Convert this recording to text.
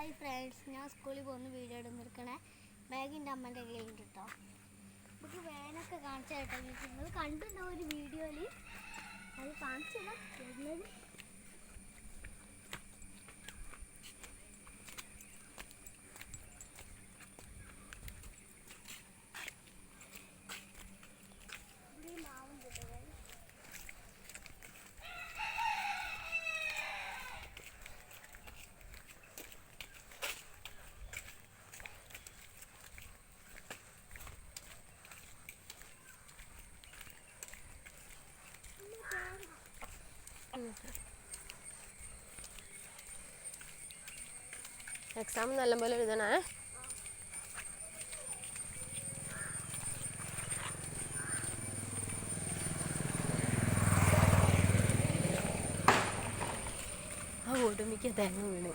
Hi friends, ഞാൻ സ്കൂളിൽ പോകുന്ന വീഡിയോ എടുത്തിരിക്കണേ. ബാഗിൻ്റെ അമ്മൻ്റെ കയ്യിലുണ്ട് കേട്ടോ. നമുക്ക് വേനൊക്കെ കാണിച്ചു കേട്ടോ. നിങ്ങൾ കണ്ടിട്ടുണ്ടാവും ഒരു വീഡിയോയിൽ. അത് കാണിച്ചില്ല വരുന്നത്. ഇവിടെ മാവും കിട്ടുക. എക്സാം നല്ലപോലെ എഴുതണേ. ആ ഒടുമിക്ക തേങ്ങ വീണ്.